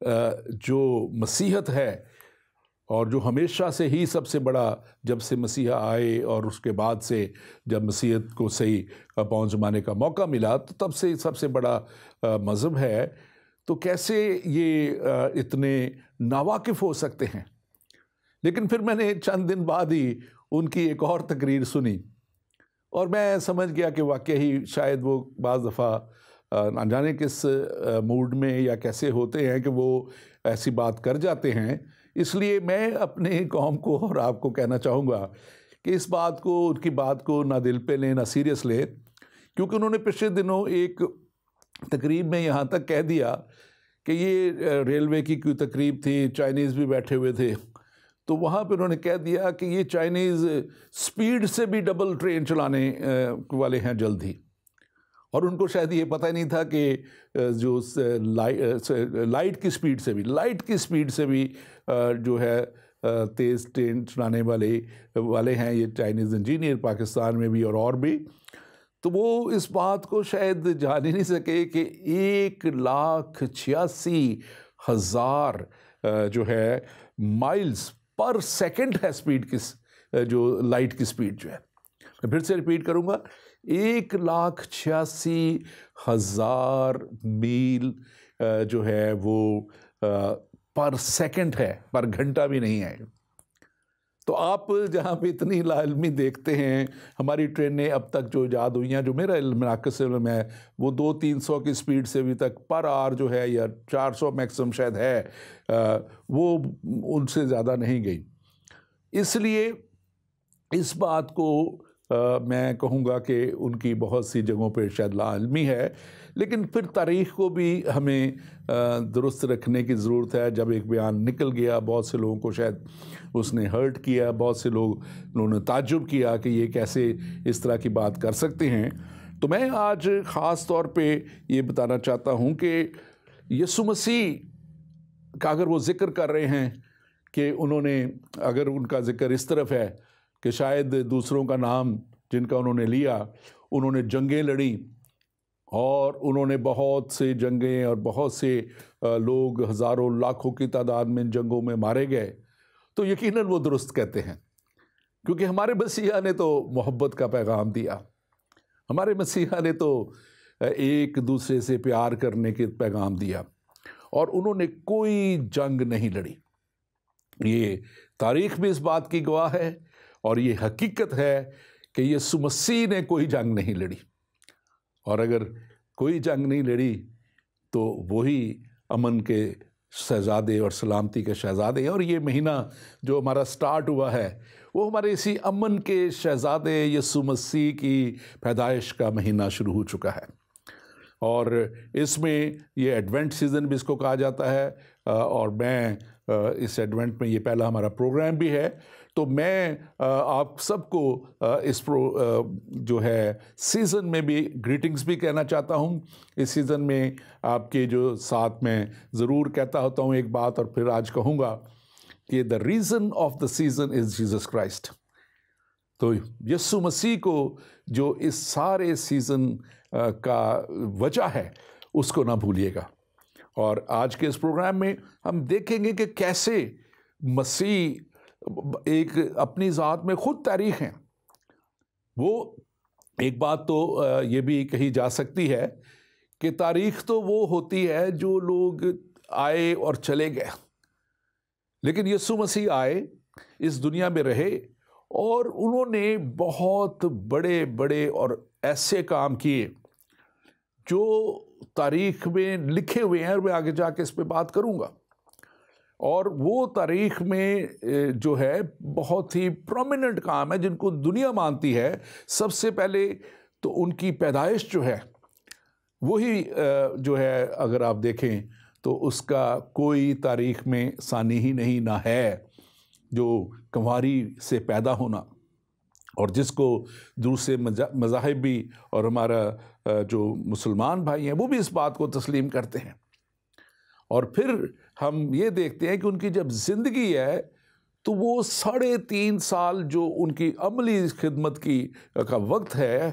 جو مسیحت ہے اور جو ہمیشہ سے ہی سب سے بڑا، جب سے مسیحا آئے اور اس کے بعد سے جب مسیحت کو صحیح پاؤں جمانے کا موقع ملا تو تب سے سب سے بڑا مذہب ہے، تو کیسے یہ اتنے ناواقف ہو سکتے ہیں؟ لیکن پھر میں نے چند دن بعد ہی ان کی ایک اور تقریر سنی اور میں سمجھ گیا کہ واقعی شاید وہ بعض دفعہ نہ جانے کس موڈ میں یا کیسے ہوتے ہیں کہ وہ ایسی بات کر جاتے ہیں۔ اس لیے میں اپنے قوم کو اور آپ کو کہنا چاہوں گا کہ اس بات کو، ان کی بات کو نہ دل پہ لیں نہ سیریس لیں، کیونکہ انہوں نے پچھلے دنوں ایک تقریب میں یہاں تک کہہ دیا کہ یہ ریلوے کی کوئی تقریب تھی، چائنیز بھی بیٹھے ہوئے تھے، تو وہاں پہ انہوں نے کہہ دیا کہ یہ چائنیز سپیڈ سے بھی ڈبل ٹرین چلانے والے ہیں جلد ہی، اور ان کو شاید یہ پتہ ہی نہیں تھا کہ جو لائٹ کی سپیڈ سے بھی جو ہے تیز ٹرین چلانے والے ہیں یہ چائنیز انجینئر پاکستان میں بھی اور بھی، تو وہ اس بات کو شاید جان ہی نہیں سکے کہ 1,86,000 جو ہے مائلز پر سیکنڈ ہے سپیڈ کس جو لائٹ کی سپیڈ جو ہے۔ میں پھر سے ریپیٹ کروں گا، 1,86,000 میل جو ہے وہ پر سیکنڈ ہے، پر گھنٹہ بھی نہیں ہے۔ تو آپ جہاں پہ اتنی لا علمی دیکھتے ہیں، ہماری ٹرینیں اب تک جو ایجاد ہوئی ہیں، جو میرا علم ناقص علم ہے، وہ 200-300 کی سپیڈ سے بھی تک پر آور جو ہے، یا 400 میکسم شاید ہے، وہ ان سے زیادہ نہیں گئی۔ اس لیے اس بات کو میں کہوں گا کہ ان کی بہت سی جگہوں پہ شاید لا علمی ہے، لیکن پھر تاریخ کو بھی ہمیں درست رکھنے کی ضرورت ہے۔ جب ایک بیان نکل گیا، بہت سے لوگوں کو شاید اس نے ہرٹ کیا، بہت سے لوگوں نے تعجب کیا کہ یہ کیسے اس طرح کی بات کر سکتے ہیں، تو میں آج خاص طور پہ یہ بتانا چاہتا ہوں کہ یسوع مسیح کا اگر وہ ذکر کر رہے ہیں کہ انہوں نے، اگر ان کا ذکر اس طرف ہے کہ شاید دوسروں کا نام جن کا انہوں نے لیا، انہوں نے جنگیں لڑیں اور انہوں نے بہت سے جنگیں اور بہت سے لوگ ہزاروں لاکھوں کی تعداد میں ان جنگوں میں مارے گئے، تو یقیناً وہ درست کہتے ہیں، کیونکہ ہمارے مسیحا نے تو محبت کا پیغام دیا، ہمارے مسیحا نے تو ایک دوسرے سے پیار کرنے کے پیغام دیا، اور انہوں نے کوئی جنگ نہیں لڑی۔ یہ تاریخ بھی اس بات کی گواہ ہے، اور یہ حقیقت ہے کہ یسوع مسیح نے کوئی جنگ نہیں لڑی، اور اگر کوئی جنگ نہیں لڑی تو وہی امن کے شہزادے اور سلامتی کے شہزادے ہیں۔ اور یہ مہینہ جو ہمارا سٹارٹ ہوا ہے وہ ہمارے اسی امن کے شہزادے یسوع مسیح کی پیدائش کا مہینہ شروع ہو چکا ہے، اور اس میں یہ ایڈوینٹ سیزن بھی اس کو کہا جاتا ہے، اور میں اس ایڈوینٹ میں یہ پہلا ہمارا پروگرام بھی ہے، تو میں آپ سب کو اس جو ہے سیزن میں بھی گریٹنگز بھی کہنا چاہتا ہوں۔ اس سیزن میں آپ کے جو ساتھ میں ضرور کہتا ہوتا ہوں ایک بات، اور پھر آج کہوں گا کہ the reason of the season is Jesus Christ۔ تو یسوع مسیح کو جو اس سارے سیزن کا وجہ ہے اس کو نہ بھولیے گا، اور آج کے اس پروگرام میں ہم دیکھیں گے کہ کیسے مسیح ایک اپنی ذات میں خود تاریخ ہیں۔ وہ ایک بات تو یہ بھی کہی جا سکتی ہے کہ تاریخ تو وہ ہوتی ہے جو لوگ آئے اور چلے گئے، لیکن یسوع مسیح آئے، اس دنیا میں رہے، اور انہوں نے بہت بڑے بڑے اور ایسے کام کیے جو تاریخ میں لکھے ہوئے ہیں، اور میں آگے جا کے اس پہ بات کروں گا۔ اور وہ تاریخ میں جو ہے بہت ہی پرومیننٹ کام ہے جن کو دنیا مانتی ہے۔ سب سے پہلے تو ان کی پیدائش جو ہے وہی جو ہے اگر آپ دیکھیں تو اس کا کوئی تاریخ میں ثانی ہی نہیں نہ ہے، جو کنواری سے پیدا ہونا، اور جس کو دوسرے مذاہب بھی اور ہمارا جو مسلمان بھائی ہیں وہ بھی اس بات کو تسلیم کرتے ہیں۔ اور پھر ہم یہ دیکھتے ہیں کہ ان کی جب زندگی ہے تو وہ 3.5 سال جو ان کی عملی خدمت کا وقت ہے،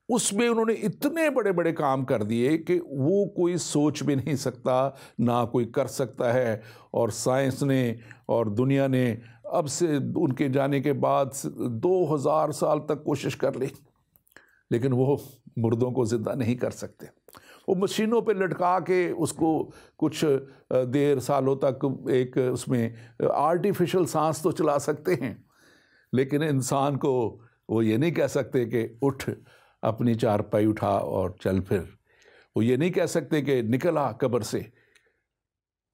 اس میں انہوں نے اتنے بڑے بڑے کام کر دیے کہ وہ کوئی سوچ بھی نہیں سکتا، نہ کوئی کر سکتا ہے، اور سائنس نے اور دنیا نے اب سے ان کے جانے کے بعد 2000 سال تک کوشش کر لی، لیکن وہ مردوں کو زندہ نہیں کر سکتے۔ وہ مشینوں پہ لٹکا کے اس کو کچھ دیر سالوں تک ایک اس میں آرٹیفیشل سانس تو چلا سکتے ہیں، لیکن انسان کو وہ یہ نہیں کہہ سکتے کہ اٹھ اپنی چارپائی اٹھا اور چل پھر، وہ یہ نہیں کہہ سکتے کہ نکل آ قبر سے،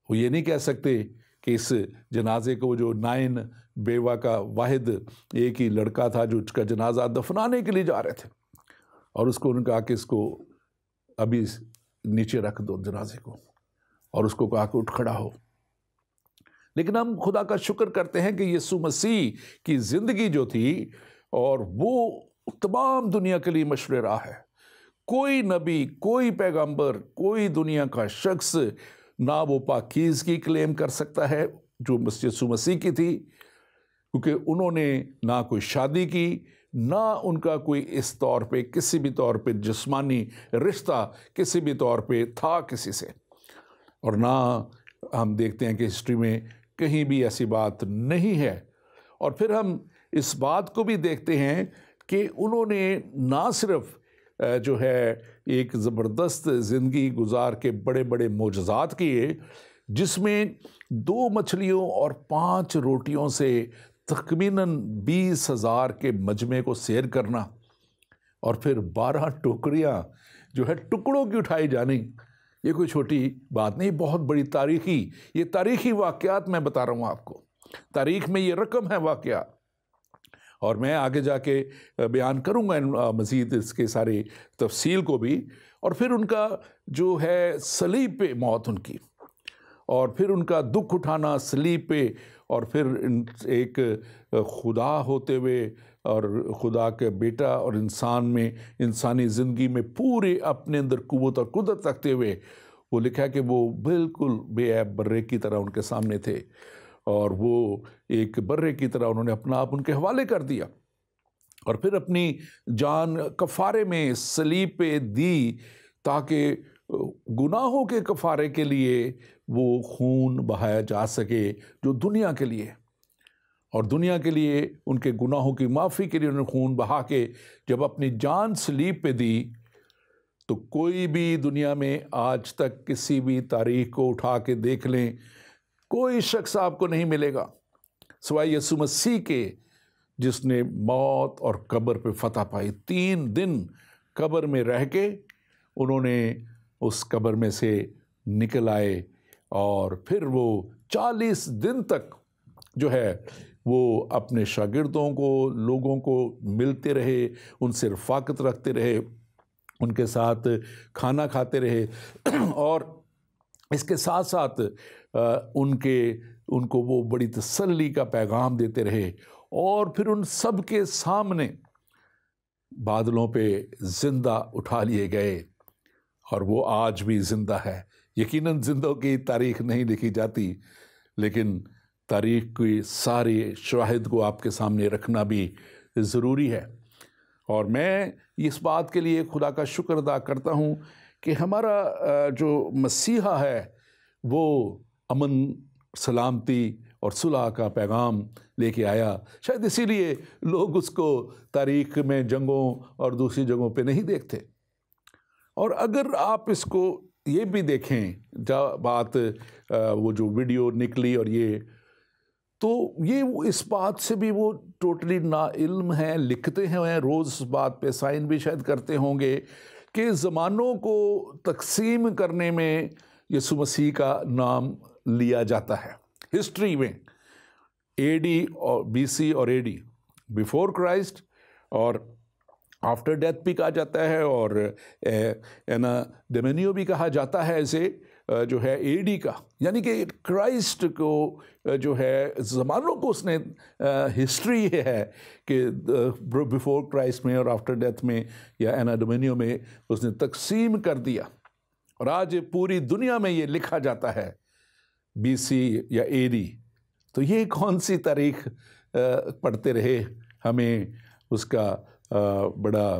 وہ یہ نہیں کہہ سکتے کہ اس جنازے کو جو 9 بیوہ کا واحد ایک ہی لڑکا تھا جو اس کا جنازہ دفنانے کے لیے جا رہے تھے، اور اس کو انہوں نے کہا کہ اس کو ابھی نیچے رکھ دو جنازے کو، اور اس کو کہا کہ اٹھ کھڑا ہو۔ لیکن ہم خدا کا شکر کرتے ہیں کہ یسوع مسیح کی زندگی جو تھی، اور وہ تمام دنیا کے لیے مشعل راہ ہے۔ کوئی نبی، کوئی پیغمبر، کوئی دنیا کا شخص نہ وہ پاکیزگی کلیم کر سکتا ہے جو یسوع مسیح کی تھی، کیونکہ انہوں نے نہ کوئی شادی کی، نہ ان کا کوئی اس طور پہ کسی بھی طور پہ جسمانی رشتہ کسی بھی طور پہ تھا کسی سے، اور نہ ہم دیکھتے ہیں کہ ہسٹری میں کہیں بھی ایسی بات نہیں ہے۔ اور پھر ہم اس بات کو بھی دیکھتے ہیں کہ انہوں نے نہ صرف جو ہے ایک زبردست زندگی گزار کے بڑے بڑے معجزات کیے، جس میں 2 مچھلیوں اور 5 روٹیوں سے تقریباً 20,000 کے مجمع کو سیر کرنا، اور پھر 12 ٹوکریاں جو ہے ٹکڑوں کی اٹھائی جانی، یہ کوئی چھوٹی بات نہیں، بہت بڑی یہ تاریخی واقعات میں بتا رہا ہوں آپ کو، تاریخ میں یہ رقم ہے واقعات، اور میں آگے جا کے بیان کروں گا مزید اس کے سارے تفصیل کو بھی۔ اور پھر ان کا جو ہے صلیب پہ موت ان کی، اور پھر ان کا دکھ اٹھانا صلیب پہ، اور پھر ایک خدا ہوتے ہوئے اور خدا کے بیٹا اور انسان میں انسانی زندگی میں پورے اپنے اندر قوت اور قدرت رکھتے ہوئے، وہ لکھا ہے کہ وہ بالکل بے عیب برے کی طرح ان کے سامنے تھے، اور وہ ایک برے کی طرح انہوں نے اپنا آپ ان کے حوالے کر دیا، اور پھر اپنی جان کفارے میں صلیب پہ دی، تاکہ گناہوں کے کفارے کے لیے وہ خون بہایا جا سکے جو دنیا کے لیے، اور دنیا کے لیے ان کے گناہوں کی معافی کے لیے انہوں نے خون بہا کے جب اپنی جان صلیب پہ دی، تو کوئی بھی دنیا میں آج تک کسی بھی تاریخ کو اٹھا کے دیکھ لیں، کوئی شخص آپ کو نہیں ملے گا سوائے یسوع مسیح کے، جس نے موت اور قبر پہ فتح پائی۔ 3 دن قبر میں رہ کے انہوں نے اس قبر میں سے نکل آئے، اور پھر وہ 40 دن تک جو ہے وہ اپنے شاگردوں کو، لوگوں کو ملتے رہے، ان سے رفاقت رکھتے رہے، ان کے ساتھ کھانا کھاتے رہے، اور اس کے ساتھ ساتھ ان کو وہ بڑی تسلی کا پیغام دیتے رہے، اور پھر ان سب کے سامنے بادلوں پہ زندہ اٹھا لیے گئے، اور وہ آج بھی زندہ ہے۔ یقیناً زندوں کی تاریخ نہیں لکھی جاتی، لیکن تاریخ کی ساری شواہد کو آپ کے سامنے رکھنا بھی ضروری ہے، اور میں اس بات کے لیے خدا کا شکر ادا کرتا ہوں کہ ہمارا جو مسیحا ہے وہ امن، سلامتی اور صلح کا پیغام لے کے آیا۔ شاید اسی لیے لوگ اس کو تاریخ میں جنگوں اور دوسری جگہوں پہ نہیں دیکھتے۔ اور اگر آپ اس کو یہ بھی دیکھیں، بات وہ جو ویڈیو نکلی اور یہ، تو یہ اس بات سے بھی وہ ٹوٹلی نا علم ہیں، لکھتے ہیں روز اس بات پہ سائن بھی شاید کرتے ہوں گے کہ زمانوں کو تقسیم کرنے میں یسوع مسیح کا نام لیا جاتا ہے ہسٹری میں، AD اور BC اور AD، بیفور کرائسٹ، اور آفٹر ڈیتھ بھی کہا جاتا ہے، اور اینا ڈومینیو بھی کہا جاتا ہے اسے، جو ہے AD کا، یعنی کہ کرائسٹ کو جو ہے زمانوں کو اس نے ہسٹری ہے کہ بیفور کرائسٹ میں اور آفٹر ڈیتھ میں یا اینا ڈومینیو میں اس نے تقسیم کر دیا، اور آج پوری دنیا میں یہ لکھا جاتا ہے BC یا AD۔ تو یہ کون سی تاریخ پڑھتے رہے، ہمیں اس کا بڑا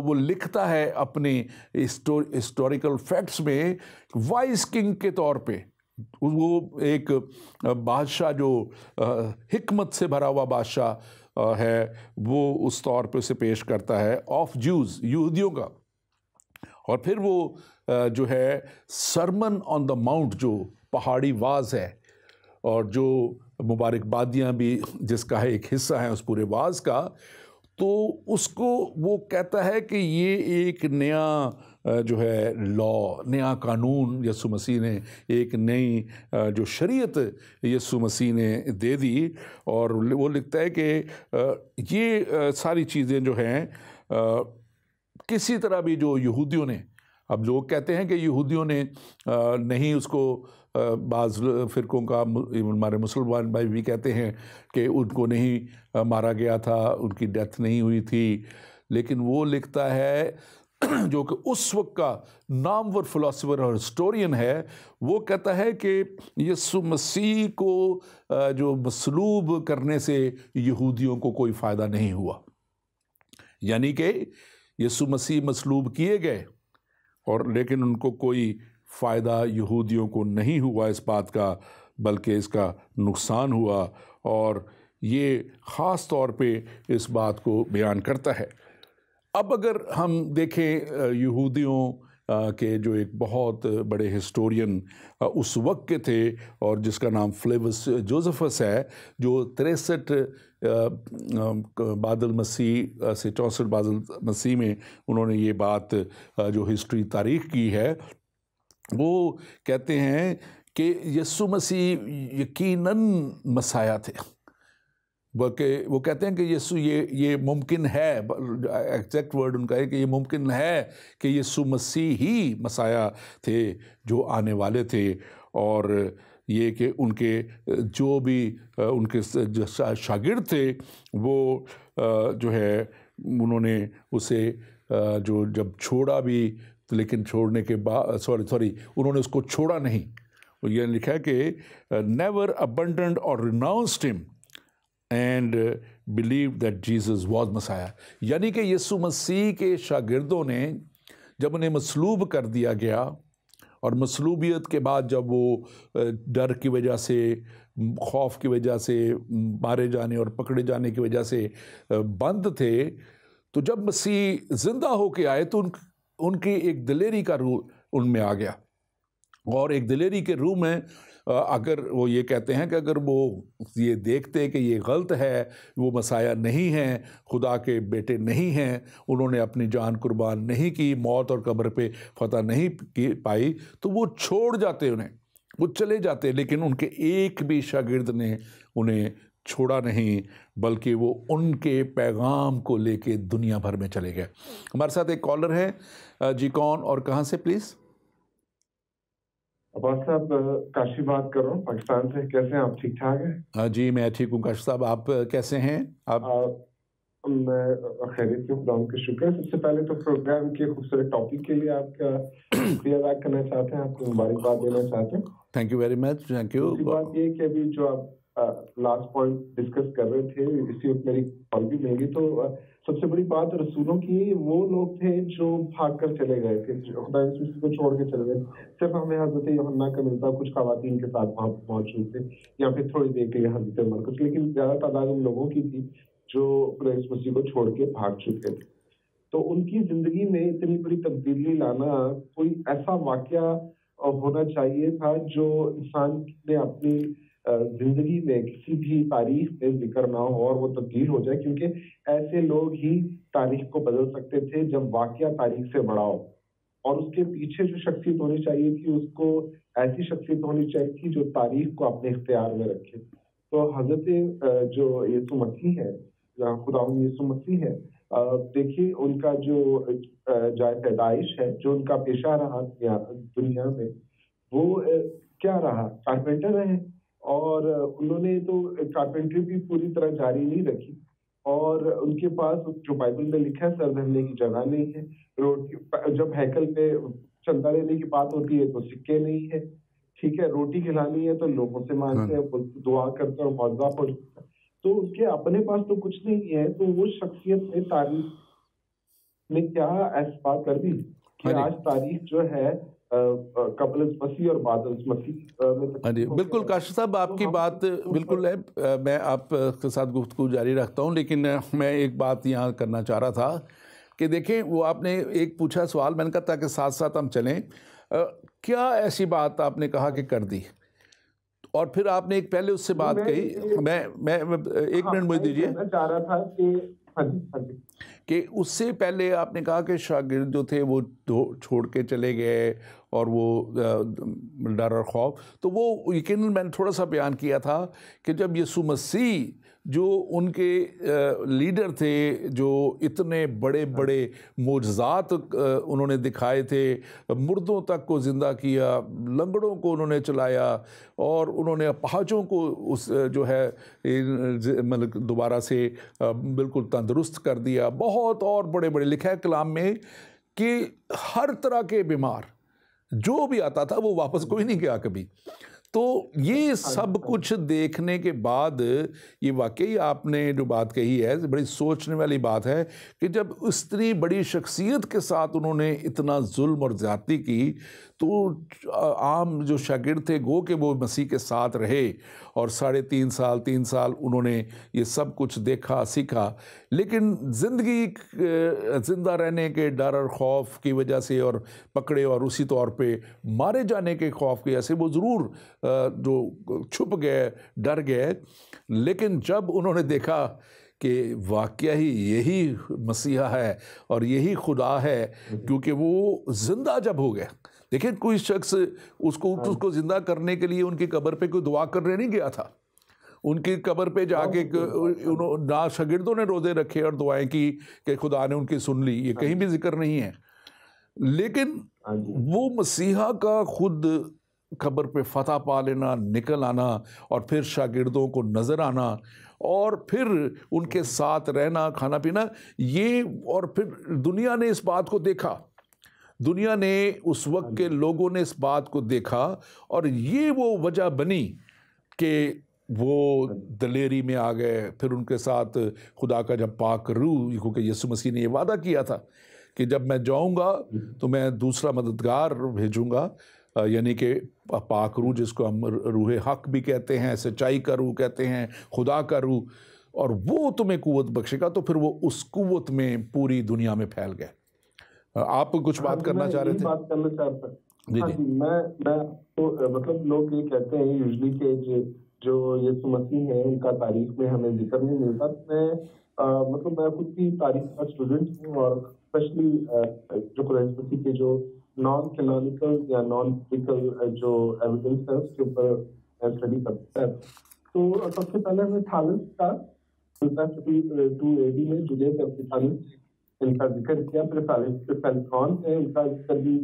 وہ لکھتا ہے اپنے ہسٹوریکل فیکٹس میں وائس کنگ کے طور پہ. وہ ایک بادشاہ جو حکمت سے بھرا ہوا بادشاہ ہے، وہ اس طور پہ اسے پیش کرتا ہے آف جوز، یہودیوں کا. اور پھر وہ جو ہے سرمن آن دا ماؤنٹ، جو پہاڑی واز ہے اور جو مبارک بادیاں بھی جس کا ایک حصہ ہے اس پورے واز کا، تو اس کو وہ کہتا ہے کہ یہ ایک نیا جو ہے لا، نیا قانون یسوع مسیح نے، ایک نئی جو شریعت یسوع مسیح نے دے دی. اور وہ لکھتا ہے کہ یہ ساری چیزیں جو ہیں کسی طرح بھی جو یہودیوں نے، اب لوگ کہتے ہیں کہ یہودیوں نے نہیں اس کو، بعض فرقوں کا، ہمارے مسلمان بھائی بھی کہتے ہیں کہ ان کو نہیں مارا گیا تھا، ان کی ڈیتھ نہیں ہوئی تھی. لیکن وہ لکھتا ہے جو کہ اس وقت کا نامور فلاسفر اور ہسٹورین ہے، وہ کہتا ہے کہ یسوع مسیح کو جو مصلوب کرنے سے یہودیوں کو کوئی فائدہ نہیں ہوا. یعنی کہ یسوع مسیح مصلوب کیے گئے اور لیکن ان کو کوئی فائدہ یہودیوں کو نہیں ہوا اس بات کا، بلکہ اس کا نقصان ہوا. اور یہ خاص طور پہ اس بات کو بیان کرتا ہے. اب اگر ہم دیکھیں یہودیوں کے جو ایک بہت بڑے ہسٹورین اس وقت کے تھے اور جس کا نام فلیوس جوزفس ہے، جو 63 بعد المسیح سے 64 بعد المسیح میں انہوں نے یہ بات جو ہسٹری تاریخ کی ہے، وہ کہتے ہیں کہ یسوع مسیح یقیناً مسیح تھے. بلکہ وہ کہتے ہیں کہ یسوع یہ ممکن ہے، ایگزیکٹ ورڈ ان کا ہے کہ یہ ممکن ہے کہ یسوع مسیح ہی مسیح تھے جو آنے والے تھے. اور یہ کہ ان کے جو بھی ان کے شاگرد تھے، وہ جو ہے انہوں نے اسے جو جب چھوڑا بھی، لیکن چھوڑنے کے بعد انہوں نے اس کو چھوڑا نہیں. یہ لکھا ہے کہ نیور ابنڈنڈ اور ریناؤنسڈ ہم and believe that Jesus was مسیح. یعنی کہ یسوع مسیح کے شاگردوں نے جب انہیں مصلوب کر دیا گیا، اور مصلوبیت کے بعد جب وہ ڈر کی وجہ سے، خوف کی وجہ سے، مارے جانے اور پکڑے جانے کی وجہ سے بند تھے، تو جب مسیح زندہ ہو کے آئے تو ان کی ایک دلیری کا روح ان میں آ گیا. اور ایک دلیری کے روح میں اگر وہ یہ کہتے ہیں کہ اگر وہ یہ دیکھتے کہ یہ غلط ہے، وہ مسیح نہیں ہیں، خدا کے بیٹے نہیں ہیں، انہوں نے اپنی جان قربان نہیں کی، موت اور قبر پہ فتح نہیں پائی، تو وہ چھوڑ جاتے، وہ چلے جاتے. لیکن ان کے ایک بھی شاگرد نے انہیں چھوڑا نہیں، بلکہ وہ ان کے پیغام کو لے کے دنیا بھر میں چلے گئے. ہمارے ساتھ ایک کالر ہے. جی کون اور کہاں سے پلیز؟ عباس صاحب، کاشی بات کر رہا ہوں پاکستان سے. کیسے ہیں آپ؟ ٹھیک ٹھاک ہیں؟ جی میں ٹھیک ہوں کاشی صاحب، آپ کیسے ہیں؟ میں خیریت سے ہوں، خدا کا شکر ہے. سب سے پہلے تو پروگرام کے خوبصورت ٹاپک کے لیے آپ کا شکریہ ادا کرنا چاہتے ہیں، آپ کو مبارکباد دینا چاہتے ہیں. Thank you very much. Thank you. دوسری بات یہ کہ ابھی جو آپ لاسٹ پوائنٹ ڈسکس کر رہے تھے، اسی وقت میری کال بھی مل گئی. تو سب سے بڑی بات رسولوں کی، وہ لوگ تھے جو بھاگ کر چلے گئے تھے، خدا یسوع کو چھوڑ کے چلے گئے. صرف ہمیں حضرت یوحنا کا ملتا کچھ خواتین کے ساتھ وہاں موجود تھے، یا پھر تھوڑی دیر کے لیے حضرت مرکز، لیکن زیادہ تعداد ان لوگوں کی تھی جو یسوع مسیح کو چھوڑ کے بھاگ چکے تھے. تو ان کی زندگی میں اتنی بڑی تبدیلی لانا کوئی ایسا واقعہ ہونا چاہیے تھا جو انسان نے اپنی زندگی میں کسی بھی تاریخ میں ذکر نہ ہو اور وہ تبدیل ہو جائے، کیونکہ ایسے لوگ ہی تاریخ کو بدل سکتے تھے جب واقعہ تاریخ سے بڑا ہو. اور اس کے پیچھے جو شخصیت ہونی چاہیے تھی، اس کو ایسی شخصیت ہونی چاہیے تھی جو تاریخ کو اپنے اختیار میں رکھے. تو حضرت جو یسوع مسیح ہے، خداوند یسوع مسیح ہے، دیکھیے ان کا جو جائے پیدائش ہے، جو ان کا پیشہ رہا دنیا میں، وہ کیا رہا؟ کارپینٹر رہے. اور انہوں نے تو کارپینٹری بھی پوری طرح جاری نہیں رکھی، اور ان کے پاس جو بائبل میں لکھا ہے سر دھرنے کی جگہ نہیں ہے. روٹی جب ہیکل پہ چندہ لینے کی بات ہوتی ہے تو سکے نہیں ہے، ٹھیک ہے. روٹی کھلانی ہے تو لوگوں سے مانگتے ہیں، دعا کرتے اور معجزہ ہو جاتا ہے. تو اس کے اپنے پاس تو کچھ نہیں ہے. تو وہ شخصیت میں تاریخ نے کیا ایسی بات کر دی کہ آج تاریخ جو ہے قبل مسیح اور بعد مسیح میں. ہاں جی بالکل کاشف صاحب آپ کی بات بالکل ہے. میں آپ کے ساتھ گفتگو جاری رکھتا ہوں، لیکن میں ایک بات یہاں کرنا چاہ رہا تھا کہ دیکھیں وہ آپ نے ایک پوچھا سوال، میں نے کہا تاکہ ساتھ ساتھ ہم چلیں. کیا ایسی بات آپ نے کہا کہ کر دی، اور پھر آپ نے ایک پہلے اس سے بات کہی، میں ایک منٹ مجھے دیجیے، چاہ رہا تھا کہ اس سے پہلے آپ نے کہا کہ شاگرد جو تھے وہ چھوڑ کے چلے گئے اور وہ ڈر اور خوف، تو وہ یقیناً میں نے تھوڑا سا بیان کیا تھا کہ جب یسوع مسیح جو ان کے لیڈر تھے، جو اتنے بڑے بڑے معجزات انہوں نے دکھائے تھے، مردوں تک کو زندہ کیا، لنگڑوں کو انہوں نے چلایا، اور انہوں نے اپاہجوں کو اس جو ہے مطلب دوبارہ سے بالکل تندرست کر دیا، بہت اور بڑے بڑے، لکھا ہے کلام میں کہ ہر طرح کے بیمار جو بھی آتا تھا وہ واپس کوئی نہیں گیا کبھی. تو یہ سب کچھ دیکھنے کے بعد یہ واقعی آپ نے جو بات کہی ہے بڑی سوچنے والی بات ہے کہ جب اتنی بڑی شخصیت کے ساتھ انہوں نے اتنا ظلم اور زیادتی کی، تو عام جو شاگرد تھے گو کہ وہ مسیح کے ساتھ رہے، اور 3.5 سال انہوں نے یہ سب کچھ دیکھا سیکھا، لیکن زندگی زندہ رہنے کے ڈر اور خوف کی وجہ سے، اور پکڑے اور اسی طور پہ مارے جانے کے خوف کی وجہ سے وہ ضرور جو چھپ گئے، ڈر گئے. لیکن جب انہوں نے دیکھا کہ واقعہ ہی یہی مسیحا ہے اور یہی خدا ہے، کیونکہ وہ زندہ جب ہو گئے. دیکھیں کوئی شخص اس کو زندہ کرنے کے لیے ان کی قبر پہ کوئی دعا کرنے نہیں گیا تھا. ان کی قبر پہ جا کے نہ شاگردوں نے روزے رکھے اور دعائیں کی کہ خدا نے ان کی سن لی، یہ کہیں بھی ذکر نہیں ہے. لیکن وہ مسیحا کا خود قبر پہ فتح پا لینا، نکل آنا، اور پھر شاگردوں کو نظر آنا، اور پھر ان کے ساتھ رہنا، کھانا پینا، یہ، اور پھر دنیا نے اس بات کو دیکھا، دنیا نے اس وقت کے لوگوں نے اس بات کو دیکھا، اور یہ وہ وجہ بنی کہ وہ دلیری میں آ گئے. پھر ان کے ساتھ خدا کا جب پاک روح، کیونکہ یسوع مسیح نے یہ وعدہ کیا تھا کہ جب میں جاؤں گا تو میں دوسرا مددگار بھیجوں گا، یعنی کہ پاک روح، جس کو ہم روح حق بھی کہتے ہیں، سچائی کا روح کہتے ہیں، خدا کا روح، اور وہ تمہیں قوت بخشے گا. تو پھر وہ اس قوت میں پوری دنیا میں پھیل گئے. آپ کچھ بات کرنا چاہ رہے تھے؟ بات کرنا چاہتا جی. میں تو مطلب لوگ یہ کہتے ہیں یوزلی کہ جو یسوع مسیح ہیں ان کا تاریخ میں ہمیں ذکر نہیں ملتا. میں خود کی تاریخ کا اسٹوڈنٹ ہوں، اور اسپیشلی جو قرآن مسیح کے جو نان کینونیکل یا نان ببلیکل جو ایویڈنس ہے اس کے اوپر اسٹڈی کرتا ہے. تو سب سے پہلے ہمیں تھالس کا 2 AD میں جولیس ایپیفانس ان کا ذکر کیا. پھر فیلکون ہے، ان کا ذکر بھی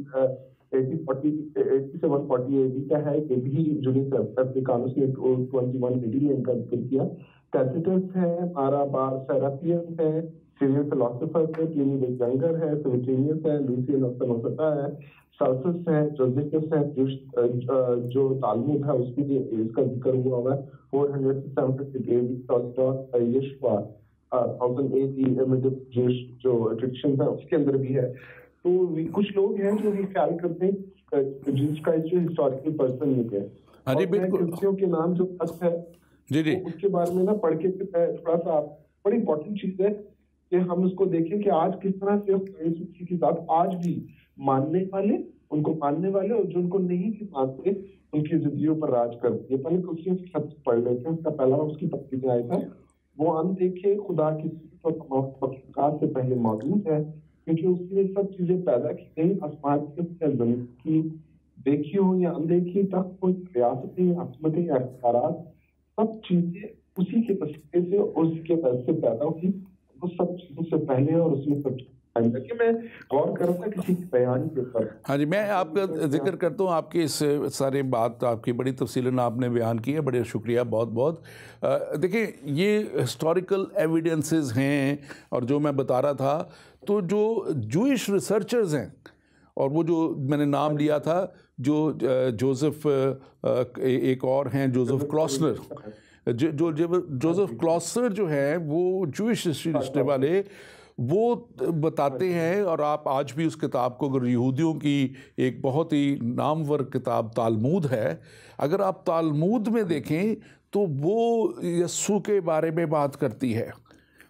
80 سے 140 AD کا ہے، یہ بھی جولیس ایپیفانس نے 21 AD میں ان کا ذکر کیا. ٹیسیٹس ہے، مارا بار سیراپین ہے، سیرین فلاسفر ہے، پلینی دی ینگر ہے، سویٹینیس ہے، لوسین آف سنوسٹا ہے، سالسس ہے، جوزیفس ہے، جو تالمود ہے اس میں اس کا ذکر ہوا ہوا ہے. 400 سے 750 AD ٹالسٹائی یشوا 1000 AD جو ٹریڈیشن ہے اس کے اندر بھی ہے. تو کچھ لوگ ہیں جو یہ خیال کرتے ہیں جس کا جو ہسٹوریکل پرسن ہے، کرسیوں کے نام جو خط ہے اس کے بارے میں پڑھ کے تھوڑا سا بڑی امپورٹنٹ چیز ہے کہ ہم اس کو دیکھیں کہ آج کس طرح سے کی ذات آج بھی ماننے والے، ان کو ماننے والے، اور جو ان کو نہیں بھی مانتے ان کی زندگیوں پر راج کرتے ہیں. پہلے کرسیوں کے خط پڑھ لیتے ہیں. اس کا پہلا اس کی تفصیل میں آیا تھا، وہ ان دیکھے خدا کی مخلوقات سے پہلے موجود ہے، کیونکہ اس نے سب چیزیں پیدا کی گئی، آسمان کی زمین کی، دیکھی ہو یا اندیکھی، تخت ہو، ریاستیں، حکومتیں یا اختیارات، سب چیزیں اسی کے وسیلے سے اور اسی کے وجہ سے پیدا ہوئی. وہ سب چیزوں سے پہلے اور اس میں سب کہ میں غور کر رہا تھا کسی بیان کے اوپر. ہاں جی، میں آپ کا ذکر کرتا ہوں. آپ کی اس سارے بات آپ کی بڑی تفصیلاً آپ نے بیان کی ہے، بڑے شکریہ، بہت بہت. دیکھیں یہ ہسٹوریکل ایویڈنسز ہیں، اور جو میں بتا رہا تھا تو جو جوئش ریسرچرز ہیں، اور وہ جو میں نے نام لیا تھا جو جوزف، ایک اور ہیں جوزف کلاسنر، جوزف کلاسنر جو ہیں وہ جوئش ہسٹری لکھنے والے، وہ بتاتے ہیں، اور آپ آج بھی اس کتاب کو، اگر یہودیوں کی ایک بہت ہی نامور کتاب تالمود ہے، اگر آپ تالمود میں دیکھیں تو وہ یسوع کے بارے میں بات کرتی ہے،